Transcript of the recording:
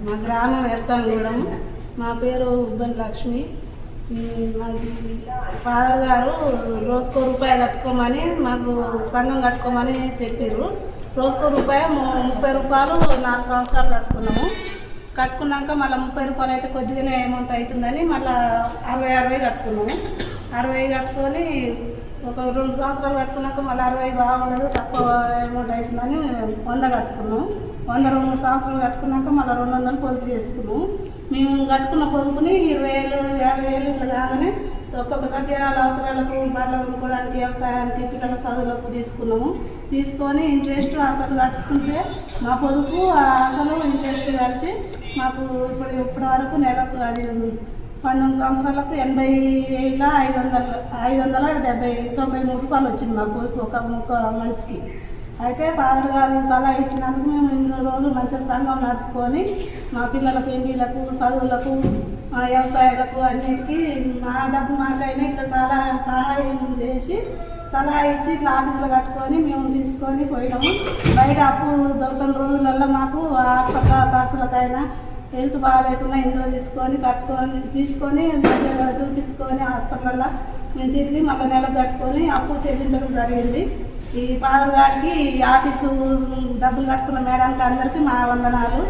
మా గ్రామం ఎర్సానగూడెం. మా పేరు ఉబ్బన్ లక్ష్మి. ఫాదర్ గారు రోజుకో రూపాయి కట్టుకోమని మాకు సంఘం కట్టుకోమని చెప్పారు. రోజుకో రూపాయి 30 రూపాయలు 4 సంవత్సరాలు కట్టుకున్నాక మళ్ళీ 30 రూపాయలు అయితే కొద్దిగానే అమౌంట్ అవుతుందని మళ్ళీ 60 కట్టుకున్నాము. 60 కట్టుకొని ఒక 2 సంవత్సరాలు కట్టుకున్నాక మళ్ళీ 60 బాగుండదు, తక్కువ అమౌంట్ అవుతుందని 100 కట్టుకున్నాం. 100 2 సంవత్సరాలు కట్టుకున్నాక మళ్ళీ 200 పొదుపు చేసుకున్నాము. మేము కట్టుకున్న పొదుపుని 20,000 50,000 ఇట్లా కాగానే ఒక్కొక్క సభ్యురాల అవసరాలకు, బర్రెలు కొనుక్కోవడానికి, వ్యవసాయానికి, పిల్లల చదువులకు తీసుకొని ఇంట్రెస్ట్ అసలు కట్టుకుంటే మా పొదుపు అసలు ఇంట్రెస్ట్ కలిసి మాకు ఇప్పటి వరకు నెలకు అది 12 సంవత్సరాలకు 80,593 రూపాయలు వచ్చింది మా పొదుపు ఒక మనిషికి. అయితే ఫాదర్ గారు సలహా ఇచ్చినందుకు మేము ఇన్ని రోజులు మంచిగా సంఘం నడుపుకొని మా పిల్లలకు, ఎంపీలకు, చదువులకు, వ్యవసాయాలకు అన్నిటికీ మా డబ్బు మాకైనా ఇట్లా సహాయం చేసి సలహా ఇచ్చి ఇట్లా ఆఫీసులో కట్టుకొని మేము తీసుకొని పోయినాము. బయట అప్పు దొరకని రోజులలో మాకు హాస్పిటల్ ఖర్చులకైనా హెల్త్ బాగాలేకుండా ఇంట్లో తీసుకొని మంచిగా చూపించుకొని హాస్పిటల్లో మేము తిరిగి మళ్ళీ నెలకు కట్టుకొని అప్పు చెల్లించడం జరిగింది. ఈ ఫాదర్ గారికి ఆఫీసు డబ్బులు కట్టుకున్న మేడానికి అందరికీ మా వందనాలు.